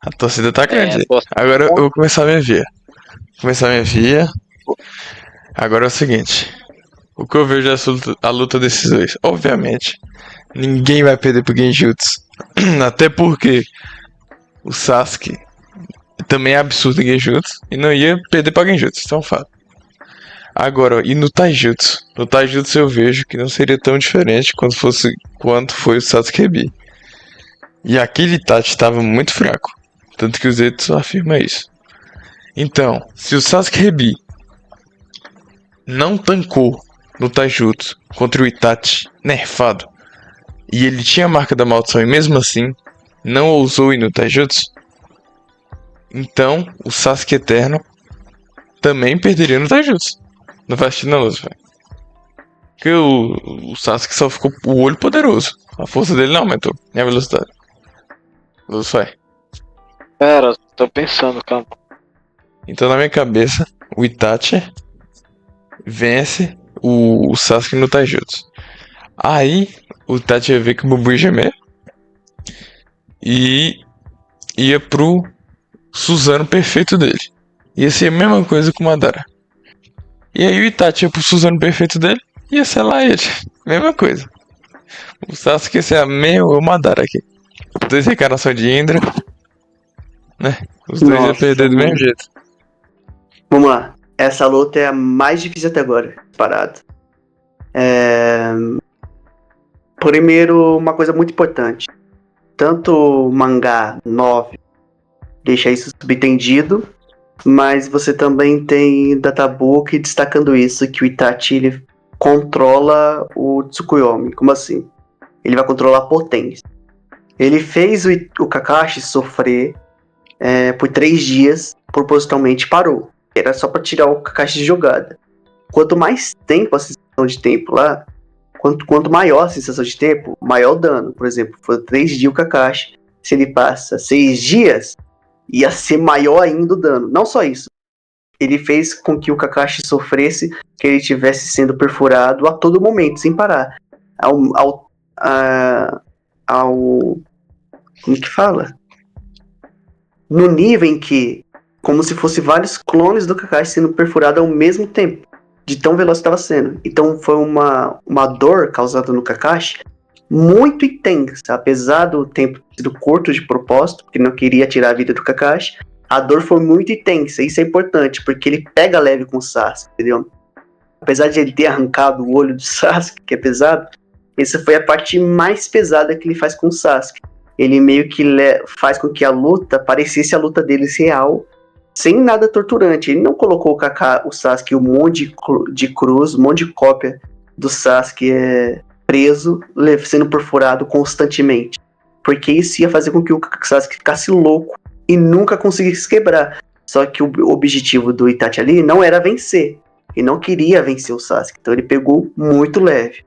A torcida tá grande. Posso... Agora eu vou começar a minha via. Agora é o seguinte. O que eu vejo é a luta desses dois. Obviamente, ninguém vai perder pro Genjutsu. Até porque o Sasuke também é absurdo em Genjutsu. E não ia perder pra Genjutsu, isso é um fato. Agora, e no Taijutsu? No Taijutsu eu vejo que não seria tão diferente quanto foi o Sasuke Hebi. E aquele Itachi estava muito fraco. Tanto que o Zetsu afirma isso. Então, se o Sasuke Hebi não tancou no Taijutsu contra o Itachi nerfado, e ele tinha a marca da maldição e mesmo assim não ousou ir no Taijutsu, então o Sasuke Eterno também perderia no Taijutsu. Não faz sentido não, Lúcio, velho. Porque o Sasuke só ficou o olho poderoso. A força dele não aumentou, nem a velocidade. Lúcio, vai. Pera, tô pensando, calma. Então na minha cabeça, o Itachi vence o Sasuke no Taijutsu. Aí o Itachi ia ver que o Bubu ia gemer e ia pro Suzano perfeito dele. Ia ser a mesma coisa com o Madara. E aí o Itachi ia pro Suzano perfeito dele e ia selar ele. Mesma coisa. O Sasuke ia ser o Madara aqui. Dois reencarnações de Indra, né? Os dois iam perder do mesmo jeito. Vamos lá. Essa luta é a mais difícil até agora. Parado. Primeiro, uma coisa muito importante. Tanto o mangá 9 deixa isso subentendido, mas você também tem Databook destacando isso, que o Itachi ele controla o Tsukuyomi. Como assim? Ele vai controlar a potência. Ele fez o Kakashi sofrer por 3 dias, propositalmente parou. Era só para tirar o Kakashi de jogada. Quanto mais tempo a sensação de tempo lá, quanto maior a sensação de tempo, maior o dano. Por exemplo, foi 3 dias o Kakashi. Se ele passa 6 dias, ia ser maior ainda o dano. Não só isso. Ele fez com que o Kakashi sofresse, que ele estivesse sendo perfurado a todo momento, sem parar. Como que fala? No nível em que, como se fosse vários clones do Kakashi sendo perfurados ao mesmo tempo, de tão veloz que estava sendo. Então foi uma dor causada no Kakashi muito intensa, apesar do tempo ter sido curto de propósito, porque não queria tirar a vida do Kakashi. A dor foi muito intensa, isso é importante, porque ele pega leve com o Sasuke, entendeu? Apesar de ele ter arrancado o olho do Sasuke, que é pesado, essa foi a parte mais pesada que ele faz com o Sasuke. Ele meio que faz com que a luta parecesse a luta deles real, sem nada torturante. Ele não colocou o Sasuke um monte de cruz, um monte de cópia do Sasuke preso, sendo perfurado constantemente. Porque isso ia fazer com que o Sasuke ficasse louco e nunca conseguisse quebrar. Só que o objetivo do Itachi ali não era vencer. Ele não queria vencer o Sasuke. Então ele pegou muito leve.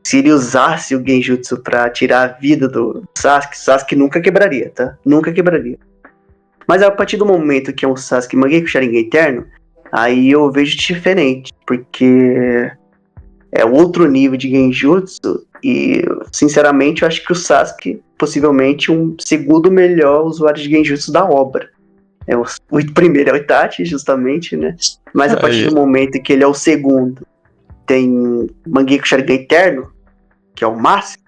Se ele usasse o Genjutsu pra tirar a vida do Sasuke nunca quebraria, tá? Nunca quebraria. Mas a partir do momento que é um Sasuke Mangekyou Sharingan Eterno, aí eu vejo diferente, porque é outro nível de Genjutsu e, sinceramente, eu acho que o Sasuke possivelmente um segundo melhor usuário de Genjutsu da obra. O primeiro é o Itachi, justamente, né? Mas a partir do momento que ele é o segundo, tem Mangekyou Sharingan Eterno, que é o máximo,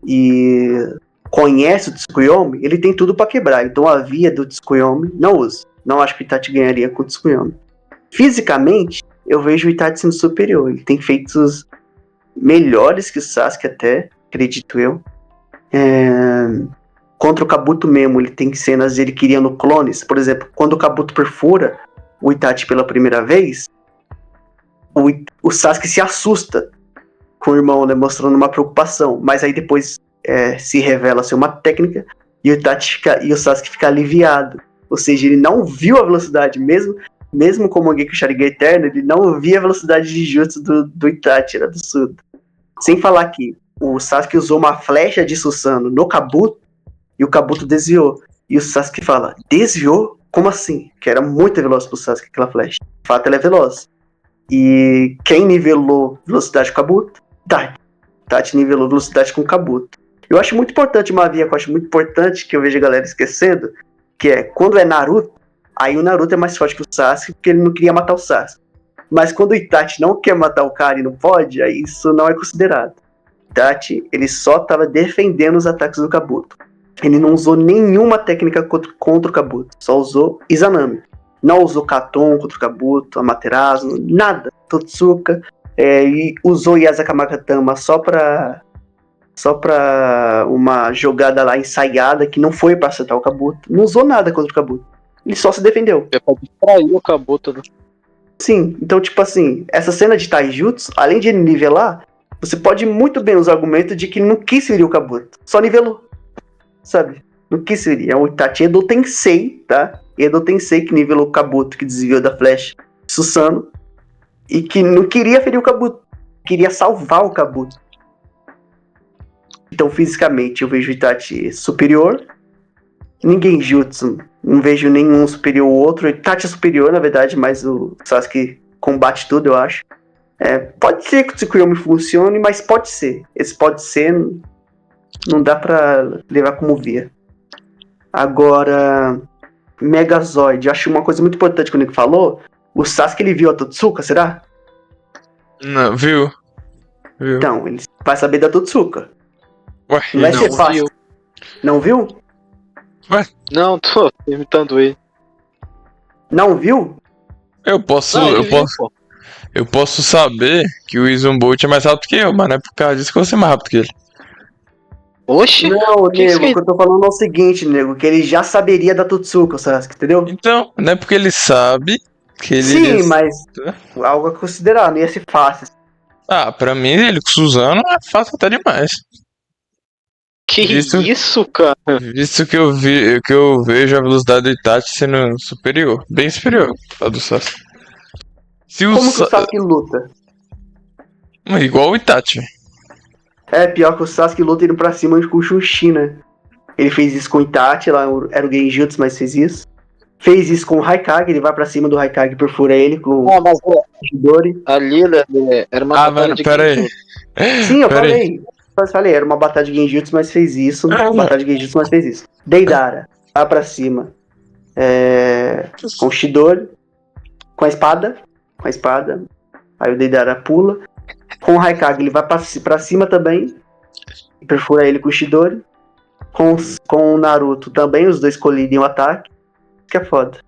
e conhece o Tsukuyomi, ele tem tudo pra quebrar. Então a via do Tsukuyomi não usa. Não acho que o Itachi ganharia com o Tsukuyomi. Fisicamente, eu vejo o Itachi sendo superior. Ele tem feitos melhores que o Sasuke até, acredito eu. Contra o Kabuto mesmo, ele tem cenas ele criando clones. Por exemplo, quando o Kabuto perfura o Itachi pela primeira vez, o Sasuke se assusta com o irmão, né, mostrando uma preocupação, mas aí depois se revela ser uma técnica e o Sasuke fica aliviado, ou seja, ele não viu a velocidade, mesmo com o Mangekyou Sharingan Eterno, ele não via a velocidade de jutsu do Itachi, era absurdo. Sem falar que o Sasuke usou uma flecha de Susanoo no Kabuto e o Kabuto desviou, e o Sasuke fala, desviou? Como assim? Que era muito veloz pro Sasuke aquela flecha. De fato ela é veloz. E quem nivelou velocidade com o Kabuto? Itachi nivelou velocidade com o Kabuto. Eu acho muito importante uma via que eu acho muito importante, que eu vejo a galera esquecendo, que é quando é Naruto, aí o Naruto é mais forte que o Sasuke, porque ele não queria matar o Sasuke. Mas quando o Itachi não quer matar o cara e não pode, aí isso não é considerado. O Itachi, ele só estava defendendo os ataques do Kabuto. Ele não usou nenhuma técnica contra o Kabuto, só usou Izanami. Não usou Katon contra o Kabuto, Amaterasu, nada. Totsuka, e usou Yasakamakatama só pra uma jogada lá ensaiada que não foi pra acertar o Kabuto. Não usou nada contra o Kabuto. Ele só se defendeu. É pra distrair o Kabuto, né? Sim, então tipo assim, essa cena de Taijutsu, além de ele nivelar, você pode muito bem usar o argumento de que ele não quis ferir o Kabuto. Só nivelou. Sabe? Não quis ferir. É o Itachi Edo Tensei, tá? Edo Tensei que nivelou o Kabuto, que desviou da flecha Susanoo. E que não queria ferir o Kabuto. Queria salvar o Kabuto. Então, fisicamente, eu vejo o Itachi superior. Ninguém jutsu. Não vejo nenhum superior ao outro. O Itachi é superior, na verdade, mas o Sasuke combate tudo, eu acho. Pode ser que o Tsukuyomi funcione, mas pode ser. Esse pode ser, não dá pra levar como via. Agora, Megazord. Eu acho uma coisa muito importante que o Nico falou. O Sasuke, ele viu a Totsuka, será? Não, viu? Então, ele vai saber da Totsuka. Ué, Não vai não. ser fácil. Não viu? Não, tô imitando ele. Não viu? Eu posso, Não, eu ele viu, posso, pô. eu posso saber que o Izumbolt é mais rápido que eu, mas não é por causa disso que eu vou ser mais rápido que ele. Oxi, Não, que nego, que- o que eu tô falando é o seguinte, nego, que ele já saberia da Totsuka, o Sasuke, entendeu? Então, não é porque ele sabe que ele Sim, iria... mas algo a considerar, não ia ser fácil. Ah, pra mim, ele com Suzano é fácil até demais. que Isso- isso, cara? Visto que eu vejo a velocidade do Itachi sendo superior, bem superior à do Sasuke. Se o Como que o Sasuke luta? Igual o Itachi. É pior que o Sasuke luta indo pra cima com o Shunshin, né? Ele fez isso com o Itachi, lá era o Genjutsu, mas fez isso. Fez isso com o Haikage, ele vai pra cima do Haikage e perfura ele com Ah, mas o Chidori. a Lila era uma batalha mano, de pera aí. Genjutsu. Sim, eu Pera aí. falei. Eu falei, era uma batalha de Genjutsu, mas fez isso. Ah, não. Batalha de Genjutsu, mas fez isso. Deidara, vai pra cima. Com o Chidori. Com a espada. Aí o Deidara pula. Com o Haikage, ele vai pra cima também. E perfura ele com o Chidori. Com o Naruto também, os dois colidem o ataque. Que é foda.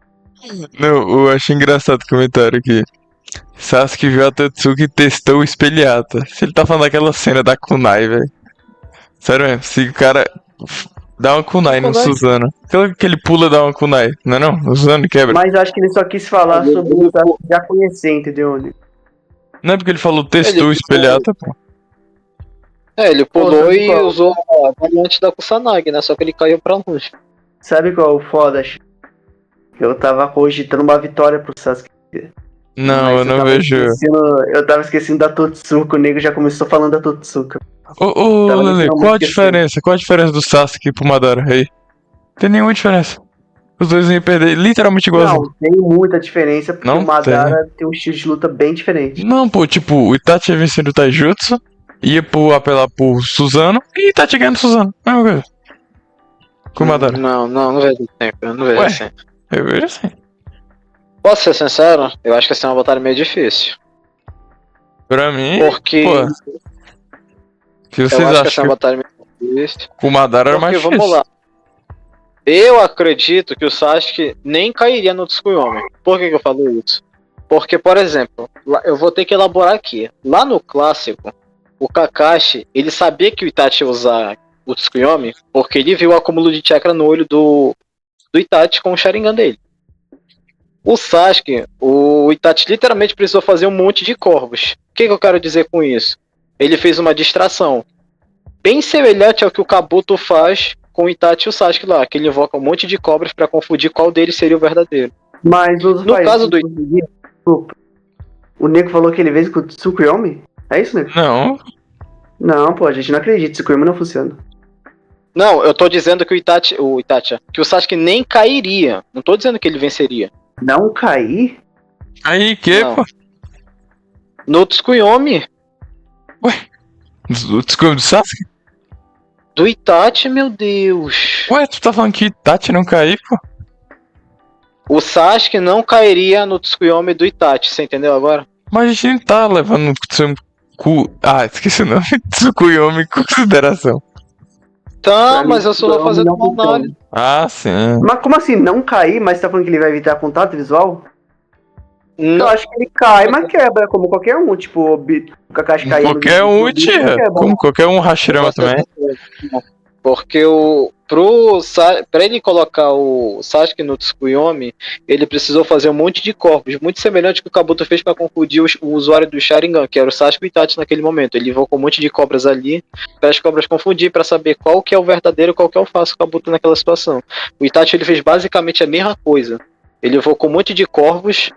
Não, eu achei engraçado o comentário aqui. Sasuke viu a Tatsuki e testou o espelhata. Se ele tá falando daquela cena da kunai, velho. Sério mesmo, se o cara dá uma kunai no Kunai? Suzano. Aquela que ele pula dá uma kunai, não é não? O Suzano quebra. Mas eu acho que ele só quis falar sobre o Sasuke já conhecer, entendeu? Não é porque ele falou testou o Ele- espelhata, pô. Ele pulou Pô, e qual? usou a variante da Kusanagi, né? Só que ele caiu pra longe. Sabe qual é o foda? Eu tava cogitando uma vitória pro Sasuke. Não, Mas eu não tava vejo. Eu tava esquecendo da Totsuka, o nego já começou falando da Totsuka. Ô, Tava Lele, literalmente qual a esquecendo. diferença? Qual a diferença do Sasuke pro Madara aí? Não tem nenhuma diferença. Os dois iam perder literalmente igualzinho. Não, tem muita diferença, porque Não o Madara tem um estilo de luta bem diferente. Não, pô, tipo, o Itachi ia vencendo o Taijutsu, ia apelar por Suzano e Itachi ganhando Suzano. Mesma coisa. Com o Madara. Não vejo assim. Eu não vejo Ué? assim. Eu vejo assim. Posso ser sincero? Eu acho que essa é uma batalha meio difícil. Pra mim, Porque pô, se eu vocês acho que essa é acham uma que batalha meio difícil. o Madara era Porque mais vamos difícil. lá. Eu acredito que o Sasuke nem cairia no Tsukuyomi. Por que eu falo isso? Porque, por exemplo, eu vou ter que elaborar aqui. Lá no clássico, o Kakashi, ele sabia que o Itachi ia usar o Tsukuyomi porque ele viu o acúmulo de chakra no olho do Itachi com o Sharingan dele. O Sasuke, o Itachi literalmente precisou fazer um monte de corvos. O que eu quero dizer com isso? Ele fez uma distração bem semelhante ao que o Kabuto faz com o Itachi e o Sasuke lá, que ele invoca um monte de cobras pra confundir qual deles seria o verdadeiro. Mas os No caso do- Desculpa. O nego falou que ele veio com o Tsukuyomi? É isso, nego? Não, Não, pô, a gente não acredita, Tsukuyomi não funciona. Não, eu tô dizendo que que o Sasuke nem cairia. Não tô dizendo que ele venceria. Não cair? aí que, Não. pô? No Tsukuyomi, O Tsukuyomi do Sasuke? Do Itachi, meu Deus. Ué, tu tá falando que Itachi não caiu, pô? O Sasuke não cairia no Tsukuyomi do Itachi, você entendeu agora? Mas a gente não tá levando esqueci o nome. Tsukuyomi em consideração. Tá, Pra mas mim, eu só tô fazendo não uma funciona. análise. Ah, sim. Mas como assim, não cair, mas você tá falando que ele vai evitar contato visual? Eu Não, acho que ele cai, mas quebra, como qualquer um. Tipo, o Kakashi caiu Qualquer um, Uchiha. Como qualquer um, Hashirama também. porque pra ele colocar o Sasuke no Tsukuyomi, ele precisou fazer um monte de corpos, muito semelhante ao que o Kabuto fez pra confundir o usuário do Sharingan, que era o Sasuke e o Itachi naquele momento. Ele invocou um monte de cobras ali, para as cobras confundir, pra saber qual que é o verdadeiro e qual que é o falso Kabuto naquela situação. O Itachi ele fez basicamente a mesma coisa. Ele invocou um monte de corvos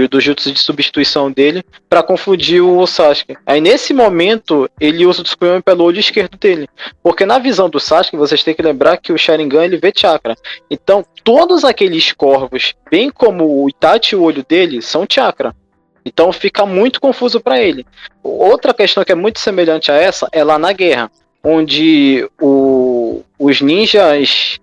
do jutsu de substituição dele pra confundir o Sasuke. Aí nesse momento ele usa o Tsukuyomi pelo olho esquerdo dele, porque na visão do Sasuke vocês têm que lembrar que o Sharingan ele vê chakra. Então todos aqueles corvos, bem como o Itachi e o olho dele, são chakra. Então fica muito confuso pra ele. Outra questão que é muito semelhante a essa é lá na guerra, onde os ninjas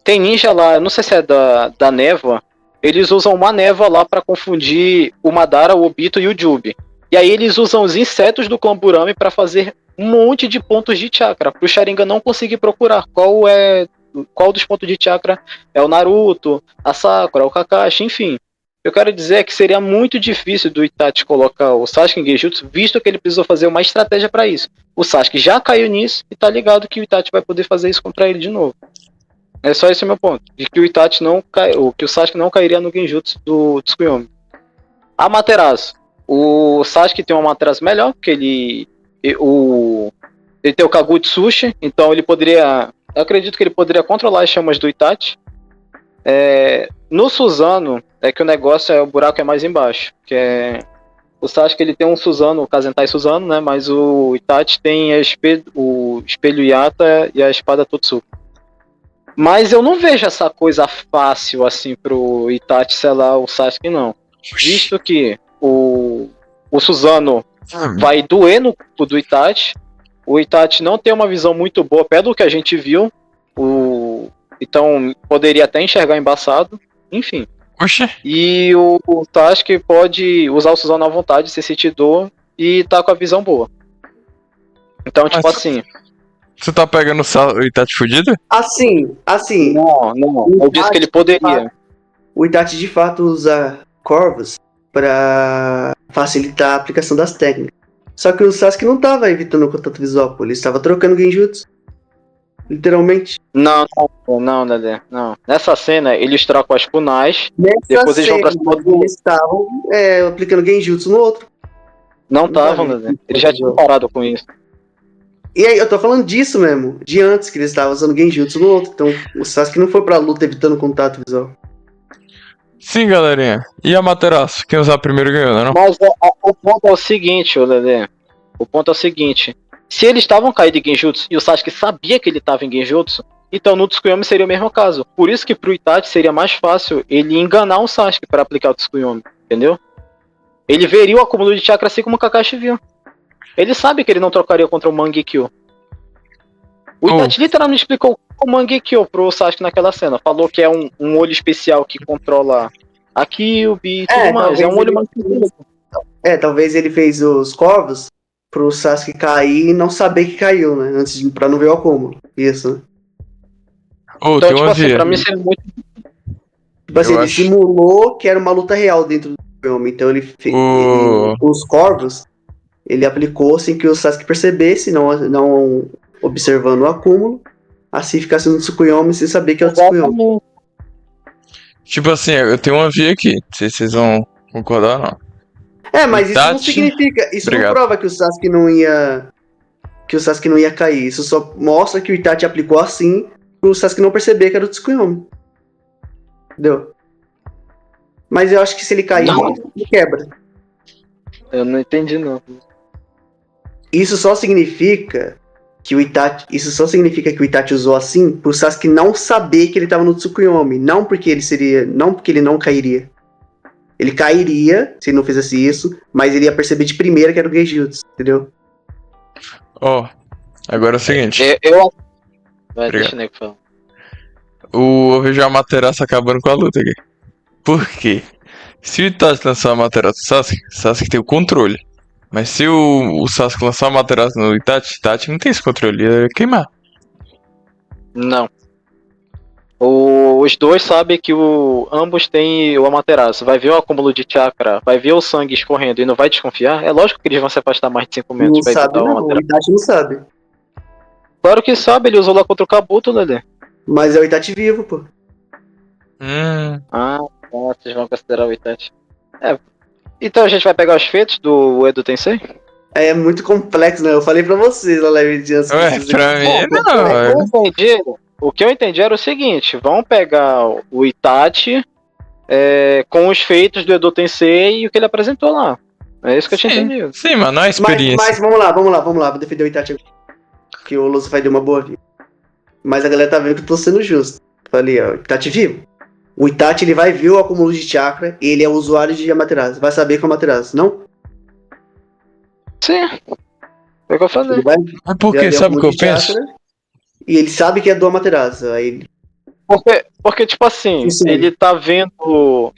tem ninja lá, eu não sei se é da névoa. Eles usam uma névoa lá pra confundir o Madara, o Obito e o Jubi. E aí eles usam os insetos do clã Burami pra fazer um monte de pontos de chakra, pro Sharingan não conseguir procurar qual dos pontos de chakra é o Naruto, a Sakura, o Kakashi, enfim. Eu quero dizer é que seria muito difícil do Itachi colocar o Sasuke em Genjutsu, visto que ele precisou fazer uma estratégia pra isso. O Sasuke já caiu nisso e tá ligado que o Itachi vai poder fazer isso contra ele de novo. É só esse o meu ponto. De que o Itachi não que o Sasuke não cairia no Genjutsu do Tsukuyomi. Amaterasu. O Sasuke tem uma Amaterasu melhor, porque ele tem o Kagutsushi, então ele poderia. Eu acredito que ele poderia controlar as chamas do Itachi. No Susanoo, é que o negócio o buraco é mais embaixo. Que é. O Sasuke ele tem um Susanoo, o Kazentai Susanoo, né? Mas o Itachi tem o espelho Yata e a espada Totsuka. Mas eu não vejo essa coisa fácil assim pro Itachi selar o Sasuke, não. Visto que o Susanoo vai doer no corpo do Itachi. O Itachi não tem uma visão muito boa, pelo que a gente viu. Então poderia até enxergar embaçado. Enfim. Oxi. E o Sasuke pode usar o Susanoo à vontade, se sentir dor e tá com a visão boa. Então, tipo Mas- assim. Você tá pegando o Itachi fudido? Assim. Não. Eu disse que ele poderia. O Itachi de fato usa corvos pra facilitar a aplicação das técnicas. Só que o Sasuke não tava evitando o contato visual, pô. Ele estava trocando Genjutsu. Literalmente. Não, Dedé, não. Nessa cena, eles trocam as kunais, depois eles vão pra cima do... eles estavam aplicando Genjutsu no outro. Não estavam, Dedé. Eles já tinham parado com isso. E aí, eu tô falando disso mesmo, de antes, que eles estavam usando Genjutsu no outro. Então, o Sasuke não foi pra luta evitando contato visual. Sim, galerinha. E a Amaterasu? Quem usar primeiro ganhou, né? Não? Mas o ponto é o seguinte, Dedé. O ponto é o seguinte. Se eles estavam caídos em Genjutsu e o Sasuke sabia que ele estava em Genjutsu, então no Tsukuyomi seria o mesmo caso. Por isso que pro Itachi seria mais fácil ele enganar o Sasuke para aplicar o Tsukuyomi, entendeu? Ele veria o acúmulo de chakra assim como o Kakashi viu. Ele sabe que ele não trocaria contra o Mangekyo. O Itachi literalmente explicou o Mangekyo pro Sasuke naquela cena. Falou que é um olho especial que controla a Kyuubi e tudo mais. É um olho mais... Talvez ele fez os corvos pro Sasuke cair e não saber que caiu, né? Pra não ver o acúmulo. Isso, né? Então, Então, tipo assim, pra mim seria muito... Tipo assim, ele simulou que era uma luta real dentro do filme. Então ele fez os corvos, ele aplicou sem que o Sasuke percebesse, não observando o acúmulo, assim ficasse no Tsukuyomi sem saber que é o Tsukuyomi. Tipo assim, eu tenho uma via aqui, não sei se vocês vão concordar ou não. Mas Itachi... isso não significa, isso Obrigado. não prova que o Sasuke não ia cair. Isso só mostra que o Itachi aplicou assim pro Sasuke não perceber que era o Tsukuyomi. Entendeu? Mas eu acho que se ele cair, ele quebra. Eu não entendi, não. Isso só significa que o Itachi usou assim pro Sasuke não saber que ele tava no Tsukuyomi, não porque ele não cairia. Ele cairia se ele não fizesse isso, mas ele ia perceber de primeira que era o Genjutsu, entendeu? Agora é o seguinte. Vai, Obrigado. deixa o nego falar. Eu vejo a Amaterasu acabando com a luta aqui. Por quê? Se o Itachi lançar a Amaterasu no Sasuke, Sasuke tem o controle. Mas se o Sasuke lançar a Amaterasu no Itachi não tem esse controle, ia queimar. Não. Os dois sabem que ambos têm o Amaterasu. Vai ver o acúmulo de chakra, vai ver o sangue escorrendo e não vai desconfiar? É lógico que eles vão se afastar mais de 5 metros Não pra sabe evitar o não, o Amaterasu. Itachi não sabe. Claro que sabe, ele usou lá contra o Kabuto, Lelê. Mas é o Itachi vivo, pô. Ah, tá, vocês vão considerar o Itachi. Então a gente vai pegar os feitos do Edo Tensei? É muito complexo, né? Eu falei pra vocês na live de antes. que Ué, vocês- pra mim não. O que eu entendi era o seguinte: vamos pegar o Itachi com os feitos do Edo Tensei e o que ele apresentou lá. É isso que eu tinha entendido. Sim, mano, não é Mas experiência. vamos lá. Vou defender o Itachi agora. Que o Lucifer deu uma boa vida. Mas a galera tá vendo que eu tô sendo justo. Falei, ó, Itachi vivo. O Itachi, ele vai ver o acúmulo de chakra, ele é usuário de Amaterasu. Vai saber que é o Amaterasu, não? Sim, foi o que eu Ele falei. vai Mas por ver que? Sabe o que acúmulo eu de penso? chakra, e ele sabe que é do Amaterasu. Aí ele... Porque, tipo assim, Sim. ele tá vendo.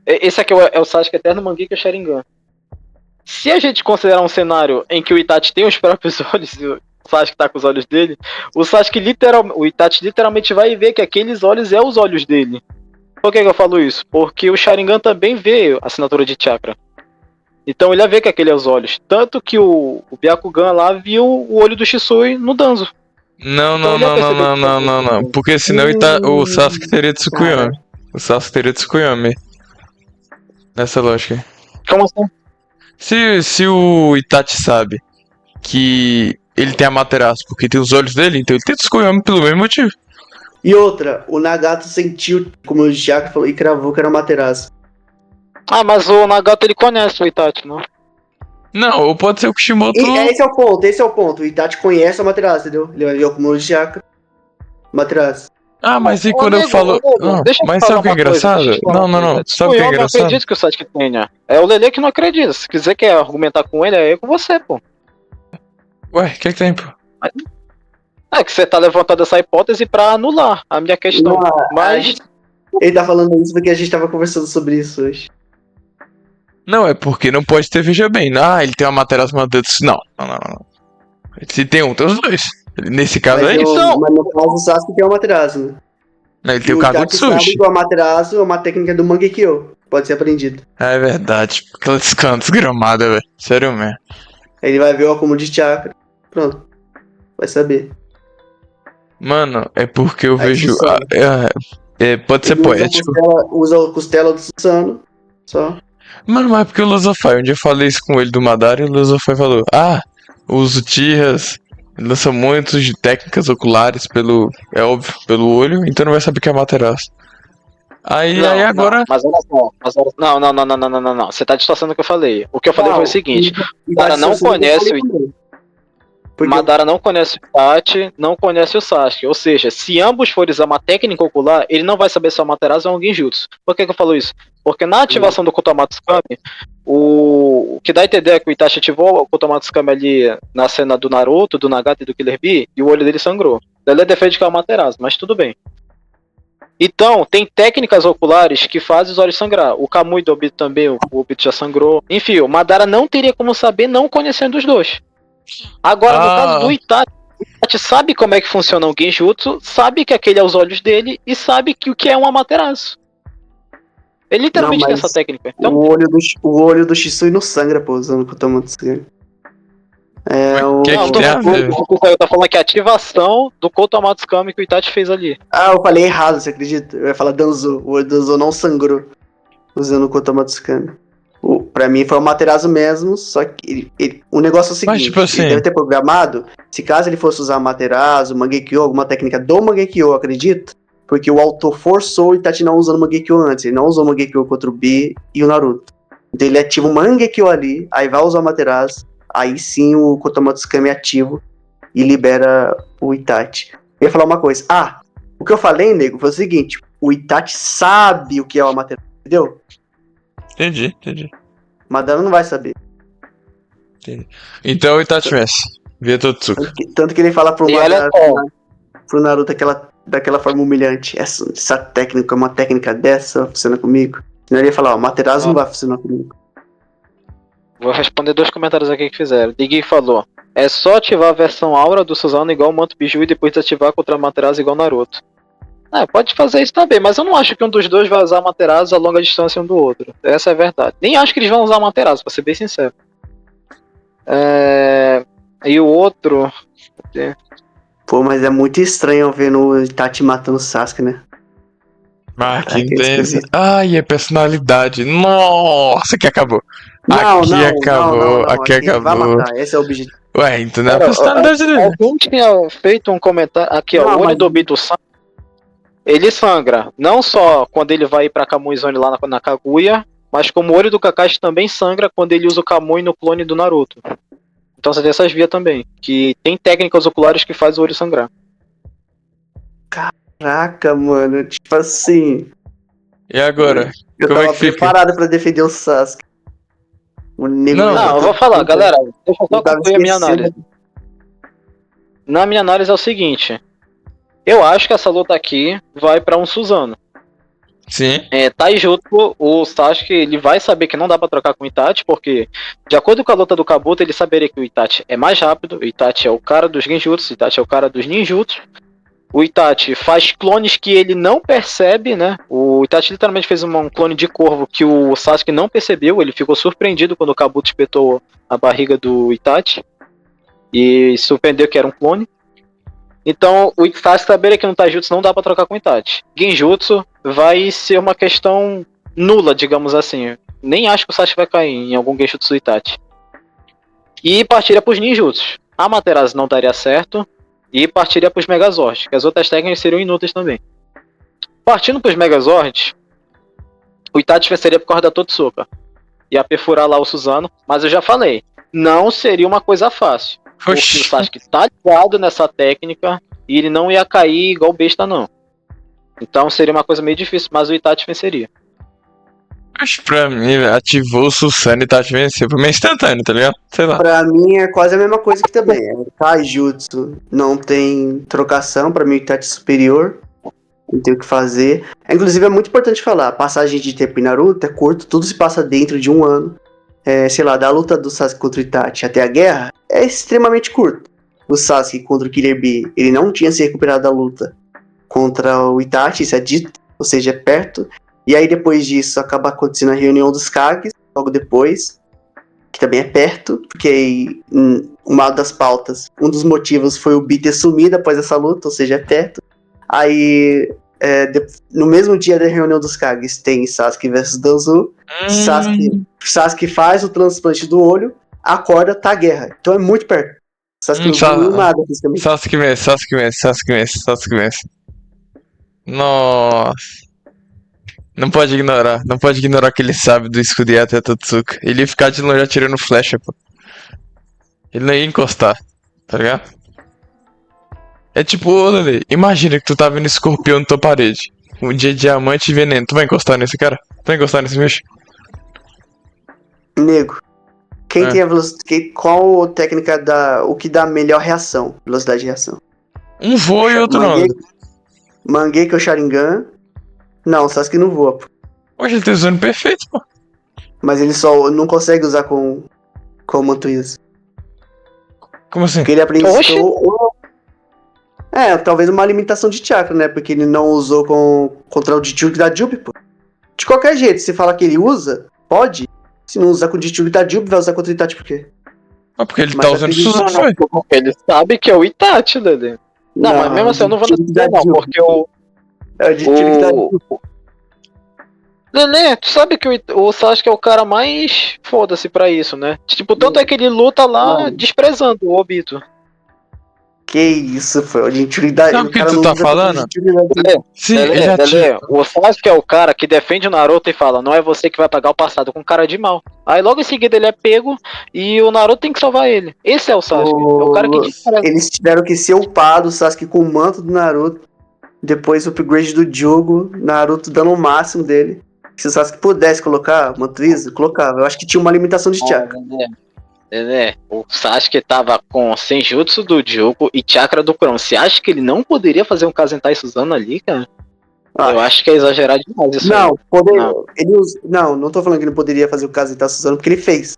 Esse aqui é o Sasuke Eterno Mangekyou Sharingan. Se a gente considerar um cenário em que o Itachi tem os próprios olhos e o Sasuke tá com os olhos dele, o Itachi literalmente vai ver que aqueles olhos é os olhos dele. Por que eu falo isso? Porque o Sharingan também vê a assinatura de chakra. Então ele ia ver que aquele é os olhos. Tanto que o Byakugan lá viu o olho do Shisui no Danzo. Não, Então não, ele ia não, não, perceber não, que não, não, não. Porque senão o Sasuke teria Tsukuyomi. O Sasuke teria Tsukuyomi. Nessa lógica. Como assim? Se o Itachi sabe que ele tem a Amaterasu porque tem os olhos dele, então ele tem Tsukuyomi pelo mesmo motivo. E outra, o Nagato sentiu, como o Chakra falou, e cravou que era o Amaterasu. Ah, mas o Nagato ele conhece o Itachi, não? Não, ou pode ser o Kishimoto. Esse é o ponto. O Itachi conhece o Amaterasu, entendeu? Ele vai ver o acúmulo de chakra, Amaterasu. Ah, mas e Ô, quando eu nego, falo. Não, deixa eu te mas falar sabe o que é uma coisa, deixa eu engraçado? te falar Não, uma não, não. coisa. Sabe o que é Tsukuyomi, eu engraçado? acredito que o Sasuke tenha. É o Lele que não acredita. Se quiser quer argumentar com ele, é com você, pô. Ué, o que tem, pô? É que você tá levantando essa hipótese pra anular a minha questão. Não, Mas, ele tá falando isso porque a gente tava conversando sobre isso hoje. Não, é porque não pode ter, veja bem. Ah, ele tem uma Amaterasu mandando isso. Não, não, não, não. Se tem um, tem os dois. Nesse caso é isso. então, Mas no caso o Sasuke tem o Amaterasu, né? Ele E tem o o Itachi sabe Kagutsushi. que o Amaterasu é uma técnica do Mangekyou. Pode ser aprendido. É verdade. Aquelas cantos gramadas, velho. Sério mesmo. Aí ele vai ver o acúmulo de chakra. Pronto. Vai saber. Mano, é porque eu Aí vejo. Susanoo. Pode ser Ele poético. usa a costela do Susanoo. Só. Mano, mas é porque o Losofai, um dia eu falei isso com ele do Madara e o Losofai falou: Ah, os Uchihas lançam muitos de técnicas oculares pelo. É óbvio, pelo olho, então não vai saber que é Amaterasu. Aí não, agora. mas olha só. Não. Você tá distorcendo o que eu falei. O que eu falei foi o seguinte: E Madara não conhece o Porque Madara não conhece o Itachi, não conhece o Sasuke. Ou seja, se ambos forem usar uma técnica ocular, ele não vai saber se é o Amaterasu ou um Genjutsu. Por que eu falo isso? Porque na ativação do Kotomatsukami, o que dá a entender é que o Itachi ativou o Kotomatsukami ali na cena do Naruto, do Nagato e do Killer Bee, e o olho dele sangrou. Ele defende que é o Amaterasu, mas tudo bem. Então, tem técnicas oculares que fazem os olhos sangrar. O Kamui do Obito também, o Obito já sangrou. Enfim, o Madara não teria como saber não conhecendo os dois. Agora, no caso do Itachi, o Itachi sabe como é que funciona o Genjutsu, sabe que aquele é os olhos dele e sabe que o que é um Amaterasu. Ele literalmente tem essa técnica. Então, o olho do Shisui não sangra, pô, usando o Kotomatsukami. O que é que tem a ver? eu tô falando que a ativação do Kotomatsukami que o Itachi fez ali. Ah, eu falei errado, você acredita? Eu ia falar Danzo. O olho do Danzo não sangrou usando o Kotomatsukami. Pra mim foi o Amaterasu mesmo, só que o negócio é o seguinte, Mas, tipo assim, ele deve ter programado, se caso ele fosse usar Amaterasu, Mangekyou, alguma técnica do Mangekyou, acredito, porque o autor forçou o Itachi não usando Mangekyou antes, ele não usou Mangekyou contra o B e o Naruto. Então ele ativa o Mangekyou ali, aí vai usar o Amaterasu, aí sim o Kotomatsukami é ativo e libera o Itachi. Eu ia falar uma coisa, o que eu falei, nego, foi o seguinte, o Itachi sabe o que é o Amaterasu, entendeu? entendi. Madara não vai saber. Então o Itachi vence. Via Totsuka. Tanto que ele fala E olha só, pro Naruto daquela forma humilhante. Essa técnica, uma técnica dessa funciona comigo. Senão ele ia falar, ó, Materazzo não vai funcionar comigo. vou responder 2 comentários aqui que fizeram. Diggy falou: é só ativar a versão Aura do Susanoo igual o Manto Biju e depois ativar contra a Materazzo igual Naruto. Pode fazer isso também, mas eu não acho que um dos dois vai usar Materazzo a longa distância um do outro. Essa é a verdade. Nem acho que eles vão usar Materazzo, pra ser bem sincero. E o outro... Pô, mas é muito estranho vendo o Itachi matando o Sasuke, né? Ah, que Aquele intenso. esquisito. Ai, a personalidade. Nossa, que acabou. Aqui acabou. Aqui Ele vai acabou. matar, esse é o objetivo. Ué, então não é a Cara, personalidade dele. alguém tinha feito um comentário... Aqui, ó, Não, o olho mas- do Obito sangra. Ele sangra, não só quando ele vai pra Kamui Zone lá na Kaguya, mas como o olho do Kakashi também sangra quando ele usa o Kamui no clone do Naruto. Então você tem essas vias também, que tem técnicas oculares que faz o olho sangrar. Caraca, mano, tipo assim, E agora? eu Como é tava que fica? preparado pra defender o Sasuke. O nego Não, Não, eu vou falar, galera, deixa eu só eu tava concluir a minha esquecendo. análise. Na minha análise é o seguinte, eu acho que essa luta aqui vai pra um Susanoo. Sim. Taijutsu, o Sasuke, ele vai saber que não dá pra trocar com o Itachi, porque, de acordo com a luta do Kabuto, ele saberia que o Itachi é mais rápido, o Itachi é o cara dos genjutsu, o Itachi é o cara dos ninjutsu, o Itachi faz clones que ele não percebe, né? O Itachi literalmente fez um clone de corvo que o Sasuke não percebeu, ele ficou surpreendido quando o Kabuto espetou a barriga do Itachi, e surpreendeu que era um clone. Então, o Sasuke saberia que no Taijutsu não dá pra trocar com o Itachi. Genjutsu vai ser uma questão nula, digamos assim. Nem acho que o Sasuke vai cair em algum Genjutsu do Itachi. E partiria pros ninjutsus. A Materazzi não daria certo. E partiria pros Megazords, que as outras técnicas seriam inúteis também. Partindo pros Megazords, o Itachi venceria por causa da Totsuka. Ia perfurar lá o Susanoo, mas eu já falei, não seria uma coisa fácil. Porque o Oxi. Sasuke tá ligado nessa técnica e ele não ia cair igual besta, não. Então seria uma coisa meio difícil, mas o Itachi venceria. Acho pra mim, ativou o Susanoo e Itachi venceu. Pra mim é instantâneo, tá ligado? Sei lá. Pra mim é quase a mesma coisa que também. Taijutsu não tem trocação, pra mim o Itachi é superior. Não tem o que fazer. Inclusive é muito importante falar, a passagem de tempo em Naruto é curto, tudo se passa dentro de um ano. Sei lá, da luta do Sasuke contra o Itachi até a guerra, é extremamente curto. O Sasuke contra o Killer Bee, ele não tinha se recuperado da luta contra o Itachi, isso é dito, ou seja, é perto. E aí depois disso acaba acontecendo a reunião dos Kages, logo depois, que também é perto, porque aí, uma das pautas, um dos motivos foi o Bee ter sumido após essa luta, ou seja, é perto. Aí, no mesmo dia da reunião dos Kages, tem Sasuke versus Danzo. Sasuke faz o transplante do olho, acorda, tá a guerra. Então é muito perto. Sasuke não viu nada fisicamente. Sasuke vence. Nossa. Não pode ignorar que ele sabe do escudo até a Totsuka. Ele ia ficar de longe atirando flecha, pô. Ele não ia encostar, tá ligado? É tipo, ô Lele, imagina que tu tá vendo escorpião na tua parede. Um dia diamante e veneno. Tu vai encostar nesse cara? Tu vai encostar nesse bicho? Nego. Quem tem a velocidade. Qual técnica o que dá melhor reação? Velocidade de reação. Um voa e outro não. Mangekyou Sharingan. Não, o Sasuke não voa, pô. Hoje ele tá usando perfeito, pô. Mas ele só não consegue usar com o Mantuiz. Como assim? Porque ele aprendeu. Talvez uma limitação de chakra, né? Porque ele não usou contra o Jichuriki da Jubi, pô. De qualquer jeito, se fala que ele usa, pode. Se não usar com o Jichuriki da Jubi, vai usar contra o Itachi por quê? Ah, porque ele Mas tá usando Susanoo, foi? Porque ele sabe que é o Itachi, Dede. Não, mas mesmo assim eu não vou defender não, porque É o Jichuriki da Jubi. Lelê, tu sabe que o Sasuke é o cara mais foda-se pra isso, né? Tipo, tanto é que ele luta lá desprezando o Obito. Que isso, foi o Jichuriki da Jubi. Sabe o que tu tá falando? Sim, ele Lelê, o Sasuke é o cara que defende o Naruto e fala, não é você que vai pagar o passado com cara de mal. Aí logo em seguida ele é pego e o Naruto tem que salvar ele. Esse é o Sasuke, é o cara que despreza. Eles tiveram que ser upado o Sasuke com o manto do Naruto. Depois o upgrade do Jogo, Naruto dando o máximo dele. Se o Sasuke pudesse colocar manto Iso, colocava. Eu acho que tinha uma limitação de chakra. né? O Sasuke tava com Senjutsu do Juko e Chakra do Kurama. Você acha que ele não poderia fazer um Kazentai Suzano ali, cara? Eu acho que é exagerado demais isso Não, aí. Não. não tô falando que ele poderia fazer o Kazentai Suzano porque ele fez.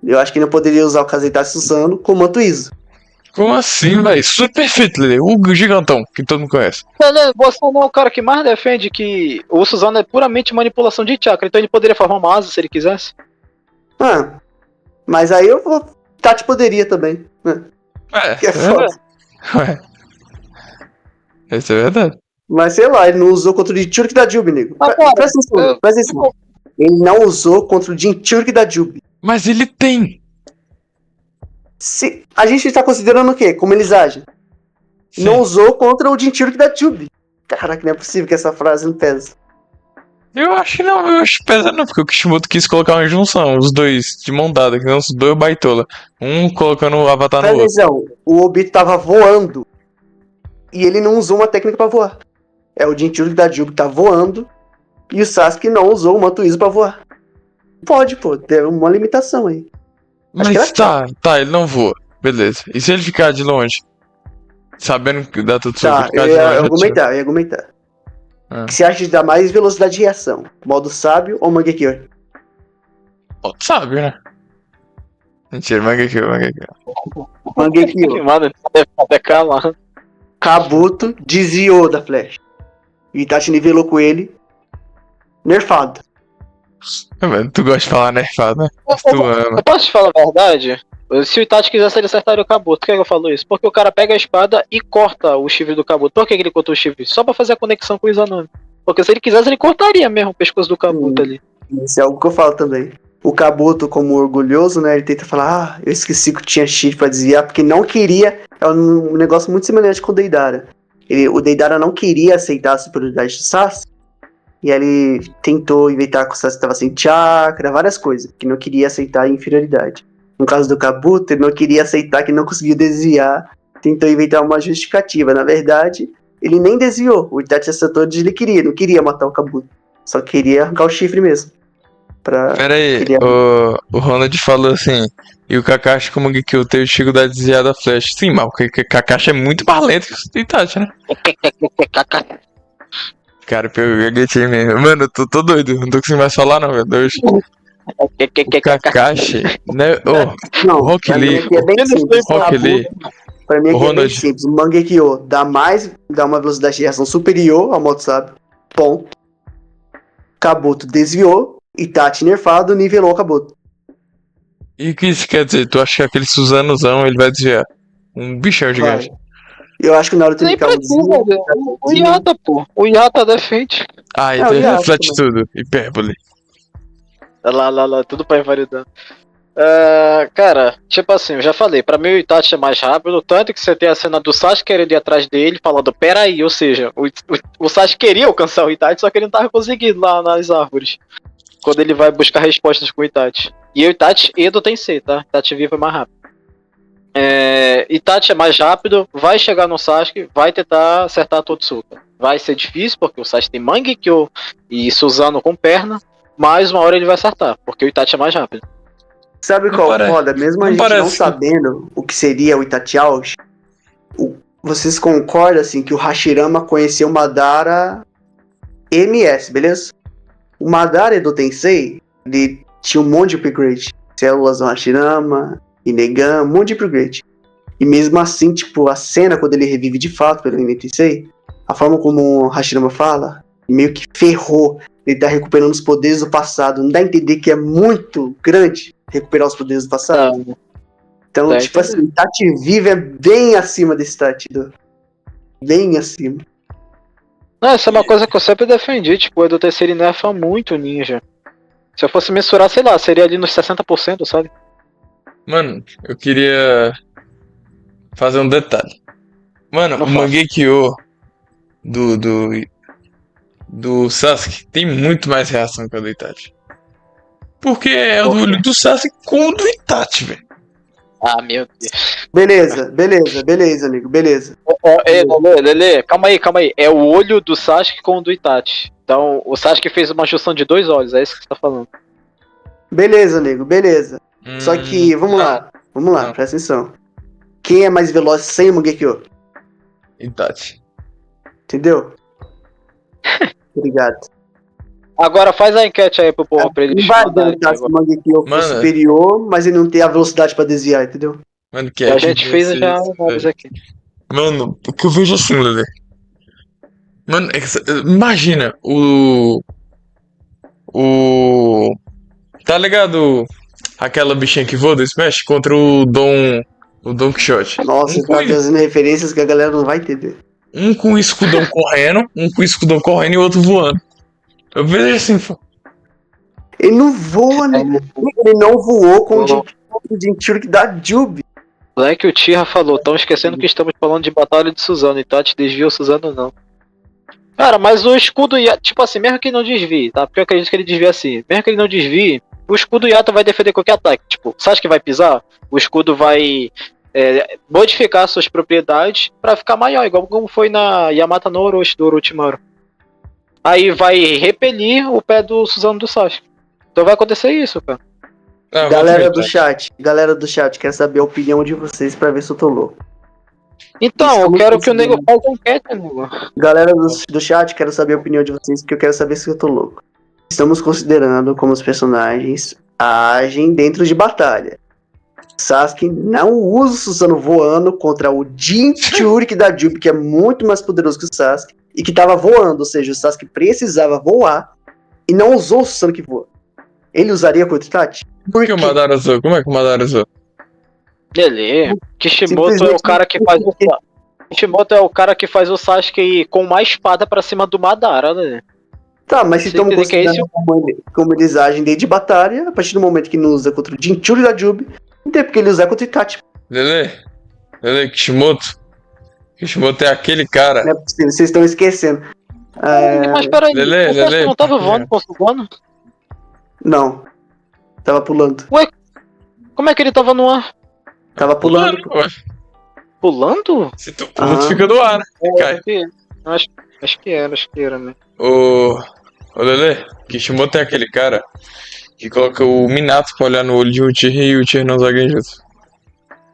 Eu acho que ele não poderia usar o Kazentai Suzano com o Manto Iso. Como assim, velho? Super perfeito, Lele. O gigantão, que todo mundo conhece. Você não é o cara que mais defende que o Suzano é puramente manipulação de chakra, então ele poderia formar uma asa se ele quisesse. Ah, mas aí eu vou. Tati poderia também, né? Que é foda. Ué. Isso é verdade. Mas sei lá, ele não usou contra o Jinchuriki da Jubi, nego. Ah, cara, Presta atenção, presta atenção. Ele não usou contra o Jinchuriki da Jubi. Mas ele tem. Se, a gente tá considerando o quê? Como eles agem? Sim. Não usou contra o Jinchuriki da Jubi. Caraca, não é possível que essa frase não pesa. Eu acho que não, eu acho pesado não, porque o Kishimoto quis colocar uma junção, os dois de mão dada, que não os dois baitola. Um colocando o avatar no Presta outro. atenção, o Obito tava voando e ele não usou uma técnica pra voar. É o Jinchuriki da Jubi que tá voando e o Sasuke não usou o Manto Iso pra voar. Pode, pô, tem uma limitação aí. Acho que Mas era tá, ele não voa. Beleza. E se ele ficar de longe? Sabendo que dá tudo Tá, ficar eu de ia longe. argumentar, eu ia argumentar. Ah. O que você acha de dar mais velocidade de reação? Modo sábio ou Mangekyo? Pô, tu sabe, né? Mentira, Mangekyo. Mangekyo. Mano, deve até calar. Kabuto desviou da flecha. O Itachi nivelou com ele. Nerfado. Mano, tu gosta de falar nerfado, né? Mas tu ama. Eu posso te falar a verdade? Se o Itachi quisesse, ele acertaria o Kabuto. Por que eu falo isso? Porque o cara pega a espada e corta o chifre do Kabuto. Por que ele cortou o chifre? Só pra fazer a conexão com o Izanami. Porque se ele quisesse, ele cortaria mesmo o pescoço do Kabuto ali. Isso é algo que eu falo também. O Kabuto, como orgulhoso, né? Ele tenta falar, eu esqueci que tinha chifre pra desviar, porque não queria. É um negócio muito semelhante com o Deidara. O Deidara não queria aceitar a superioridade do Sasuke. E aí ele tentou inventar que o Sasuke estava sem chakra, várias coisas, que não queria aceitar a inferioridade. No caso do Kabuto, ele não queria aceitar que não conseguiu desviar, tentou inventar uma justificativa. Na verdade, ele nem desviou. O Itachi acertou onde ele queria, não queria matar o Kabuto. Só queria arrancar o chifre mesmo. Pera aí, Queria- o Ronald falou assim, e o Kakashi como que eu tenho o Chico da desviada flecha. Sim, mas porque o Kakashi é muito mais lento que o Itachi, né? Cara, eu gaguetei mesmo. Mano, eu tô doido, não tô conseguindo mais falar não, velho. O Kakashi, né? Oh, Não, o Rock pra mim Lee, aqui é bem simples. Rock Lee. Pra mim O aqui é bem Ronald. simples. O Mangekyo dá uma velocidade de reação superior ao modo sábio. Ponto. Kabuto desviou. Itachi nerfado nivelou o Kabuto. E o que isso quer dizer? Tu acha que aquele Suzanozão ele vai desviar? Um bichão gigante. Eu acho que o Naruto Nem precisa, velho. O Yata, pô. O Yata defende. Ah, É, então eu ele acho reflete também. tudo. Hipérbole. Lá, tudo pra invalidar. Cara, tipo assim, eu já falei, pra mim o Itachi é mais rápido, tanto que você tem a cena do Sasuke querendo ir atrás dele, falando, peraí, ou seja, o Sasuke queria alcançar o Itachi, só que ele não tava conseguindo lá nas árvores, quando ele vai buscar respostas com o Itachi. E o Itachi e do Tensei, tá? Itachi vivo é mais rápido. Itachi é mais rápido, vai chegar no Sasuke, vai tentar acertar a Totsuka. Vai ser difícil, porque o Sasuke tem Mangekyo e Suzano com perna, mas uma hora ele vai acertar, porque o Itachi é mais rápido. Sabe Não qual é parece- foda? Mesmo a não gente não parece. sabendo o que seria o Itachi Auge, vocês concordam assim que o Hashirama conheceu o Madara MS, beleza? O Madara do Tensei, ele tinha um monte de upgrade. Células do Hashirama, Inegan, um monte de upgrade. E mesmo assim, tipo, a cena quando ele revive de fato pelo Inen Tensei, a forma como o Hashirama fala, meio que ferrou. Ele tá recuperando os poderes do passado. Não dá a entender que é muito grande recuperar os poderes do passado. Então, Dá a tipo entender. assim, Tati Viva é bem acima desse Tati. Bem acima. Não, essa é uma coisa que eu sempre defendi, tipo, o Edo Terceiro nerfa muito o ninja. Se eu fosse mensurar, sei lá, seria ali nos 60%, sabe? Mano, eu queria fazer um detalhe. Mano, Não o faço. Mangekyo do Sasuke tem muito mais reação que o do Itachi. Porque é o Por quê? olho do Sasuke com o do Itachi, velho. Ah, meu Deus. Beleza, amigo, beleza. Lele, calma aí. É o olho do Sasuke com o do Itachi. Então, o Sasuke fez uma junção de dois olhos, é isso que você tá falando. Beleza, amigo, beleza. Só que, vamos lá, Não. presta atenção. Quem é mais veloz sem o Mangekyo? Itachi. Entendeu? Obrigado. Agora faz a enquete aí pro povo pra eles Não vai mandarem aqui adiantar se o agora. Mangekyo for Mano. superior, mas ele não tem a velocidade pra desviar, entendeu? Mano, que A é gente que fez vocês, já velho. vários aqui. Mano, o que eu vejo assim, Lele. Mano, imagina o. Tá ligado? Aquela bichinha que voa do Smash contra o Don Quixote. Nossa, Um você tá com, fazendo referências que a galera não vai entender. um com o escudão correndo, e o outro voando. Eu vejo assim, Ele não voa, né? Ele não voou com Não. o Jinchuriki da Jubi. Black o Tira falou, estão esquecendo que estamos falando de batalha de Suzano, então te desviou Suzano não. Cara, mas o escudo Yato, tipo assim, mesmo que ele não desvie, tá? Porque eu acredito que ele desvia assim. Mesmo que ele não desvie, o escudo Yato vai defender qualquer ataque. Tipo, Sasuke vai pisar, o escudo vai modificar suas propriedades pra ficar maior, igual como foi na Yamata no Orochi, do Orochimaru. Aí vai repelir o pé do Suzano do Sasuke. Então vai acontecer isso, cara. Galera do chat, quero saber a opinião de vocês pra ver se eu tô louco. Então, eu Estamos quero que o conseguindo. nego faça enquete, nego. Galera do chat, quero saber a opinião de vocês, porque eu quero saber se eu tô louco. Estamos considerando como os personagens agem dentro de batalha. Sasuke não usa o Susanoo voando contra o Jinchuriki da Jubi, que é muito mais poderoso que o Sasuke, e que tava voando, ou seja, o Sasuke precisava voar e não usou o Susanoo que voa. Ele usaria contra o Itachi? Por que o Madara usou? Como é que o Madara usou? Ele, Kishimoto é o cara que faz o Kishimoto é o cara que faz o Sasuke ir com uma espada pra cima do Madara, né? Tá, mas se Você estamos entende que é considerando como eles agem dentro de batalha, a partir do momento que não usa contra o Jinchuriki da Jubi, não tem porque ele usar contra o Itachi. Lele, Kishimoto. Kishimoto é aquele cara. Não é possível, vocês estão esquecendo. Mas peraí, Lele, o Sasuke não tava voando com o Suzano? Não. Tava pulando. Como é que ele tava no ar? Tava pulando. Ué, Pulando? se tu pula, tu fica no ar, né? Cai. Acho que era, né? Ô, Lele, Kishimoto é aquele cara que coloca o Minato pra olhar no olho de Uchiha e o Uchiha não usa Genjutsu.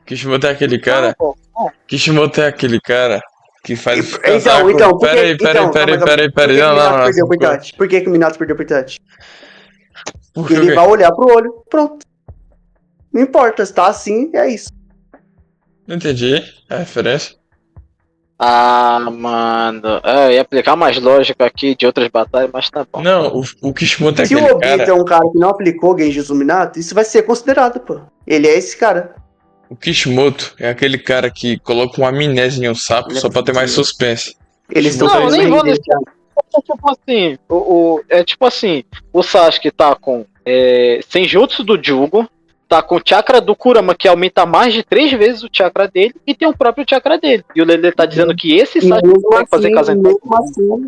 Kishimoto é aquele cara. Kishimoto é aquele cara que faz o casaco. Então, Peraí. Não, Por que o Minato perdeu pro Itachi? Por Porque ele quê? vai olhar pro olho. Pronto. Não importa, se tá assim, é isso. Não entendi a referência. Ah, mano. Eu ia aplicar mais lógica aqui de outras batalhas, mas tá bom. Não, o Kishimoto é Se aquele o Obito cara. é um cara que não aplicou Genjutsu Minato, isso vai ser considerado, pô. Ele é esse cara. O Kishimoto é aquele cara que coloca uma amnésia em um sapo Ele é só pra ter mais possível. suspense. Eles Não, estão eu nem vou nesse. É tipo assim, o Sasuke tá com Senjutsu do Jugo, tá com o chakra do Kurama, que aumenta mais de 3 vezes o chakra dele, e tem o próprio chakra dele. E o Lele tá dizendo que esse Sasuke vai fazer casamento.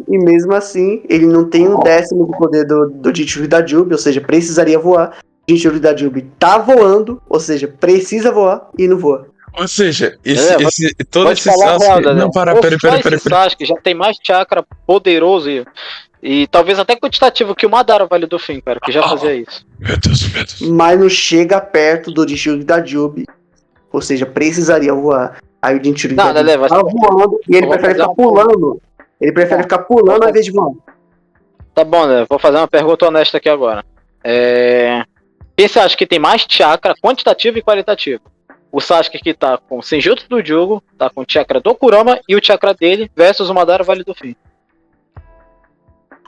E mesmo assim, ele não tem um décimo do poder do Jinchuriki da Jubi, ou seja, precisaria voar. O Jinchuriki da Jubi tá voando, ou seja, precisa voar e não voa. Ou seja, todo Pode esse falar Sasuke. merda, Não, né? pera. Esse Sasuke já tem mais chakra poderoso e talvez até quantitativo que o Madara Vale do Fim, cara, que já fazia isso. Meu Deus. Mas não chega perto do Jinchuriki da Jubi, ou seja, precisaria voar. Aí o Jinchuriki da Jubi tá voando e ele prefere ficar pulando. Ele prefere ficar pulando ao invés de voar. Tá bom, né? Vou fazer uma pergunta honesta aqui agora. Quem você acha que tem mais chakra quantitativo e qualitativo? O Sasuke que tá com o Senjutsu do Jugo, tá com o chakra do Kurama e o chakra dele versus o Madara Vale do Fim.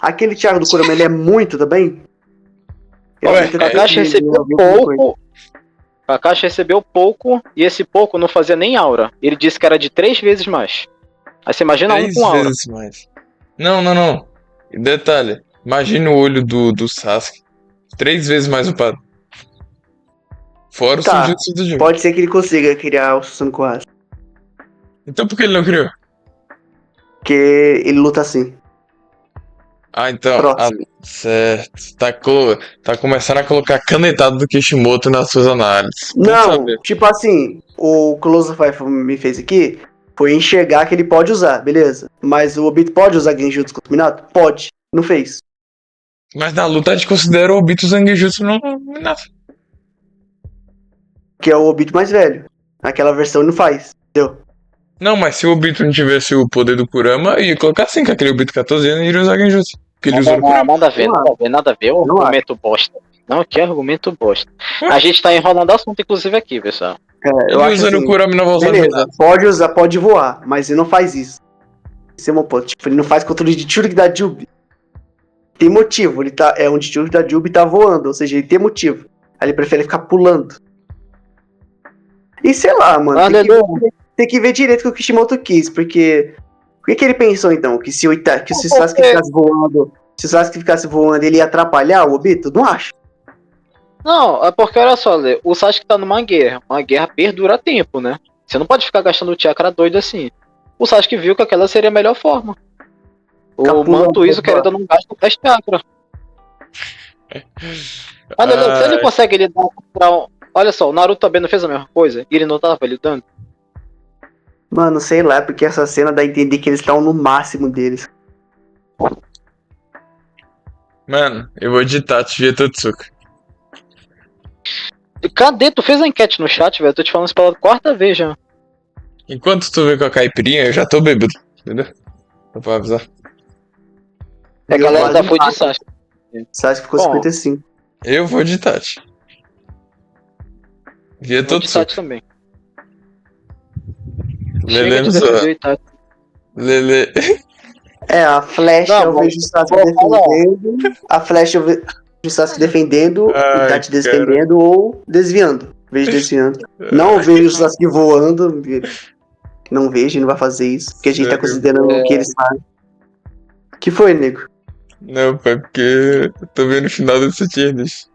Aquele chakra do Kurama, ele é muito também? Kakashi recebeu pouco. Kakashi recebeu pouco e esse pouco não fazia nem aura. Ele disse que era de 3 vezes mais. Aí você imagina 3 com aura. vezes mais. Não. Detalhe, imagina o olho do Sasuke. 3 vezes mais upado. Fora o Senjutsu do Jugo. Pode ser que ele consiga criar o Susanoo Kuwasa. Então por que ele não criou? Porque ele luta assim. Ah, então. Próximo. Certo. Tá começando a colocar canetado do Kishimoto nas suas análises. Não, tipo assim, o Close of Life me fez aqui foi enxergar que ele pode usar, beleza. Mas o Obito pode usar Genjutsu contra o Minato? Pode. Não fez. Mas na luta a gente considera o Obito usando Genjutsu no Minato. que é o Obito mais velho. Aquela versão ele não faz, entendeu? Não, mas se o Obito não tivesse o poder do Kurama, ia colocar assim, que aquele Obito 14 anos iria usar Genjutsu. Porque ele usou no Kurama. Nada a ver, nada a ver, nada a ver. O Não argumento bosta. Não, que argumento bosta. Ué? A gente tá enrolando assunto, inclusive, aqui, pessoal. É, Ele usando o Kurama na velocidade beleza, final. pode usar, pode voar, mas ele não faz isso. Esse é o meu ponto. Tipo, ele não faz controle de Churiki da Jubi. Tem motivo, ele tá, é onde Churiki da Jubi tá voando, ou seja, ele tem motivo. Aí ele prefere ficar pulando. E sei lá, mano, tem que ver direito o que o Kishimoto quis, porque... O que ele pensou então? Que se o Sasuke ficasse voando, se o Sasuke ficasse voando, ele ia atrapalhar o Obito? Não acho. Não, é porque, olha só, Lê, o Sasuke tá numa guerra. Uma guerra perdura tempo, né? Você não pode ficar gastando chakra doido assim. O Sasuke viu que aquela seria a melhor forma. O Capulando, Manto Iso pô. querendo não gasta 10 chakra. Olha, se ele consegue lidar com... Olha só, o Naruto também não fez a mesma coisa? E ele não tava lidando? Mano, sei lá, porque essa cena dá a entender que eles estão no máximo deles. Mano, eu vou de Itachi via Totsuka. Cadê? Tu fez a enquete no chat, velho? Eu tô te falando isso pela quarta vez já. Enquanto tu vê com a caipirinha, eu já tô bêbado. Entendeu? Só pra avisar. A E galera eu já vou foi de de Sasuke. Sasuke ficou Bom. 55. Eu vou de Itachi. Via Vou de Totsuka. Itachi também. Lele Chega não de sou. defender o Itachi. Lele. É, a flecha Não, eu bom, vejo o Sasuke vou falar. defendendo. A flecha eu vejo o Sasuke defendendo, Ai, o Itachi cara. defendendo ou desviando. Vejo desviando. Não vejo o Sasuke voando. Não vejo, não vai fazer isso. Porque a gente tá Sério? considerando o que eles fazem. Que foi, nego? Não, pai, porque eu tô vendo o final desse tier list.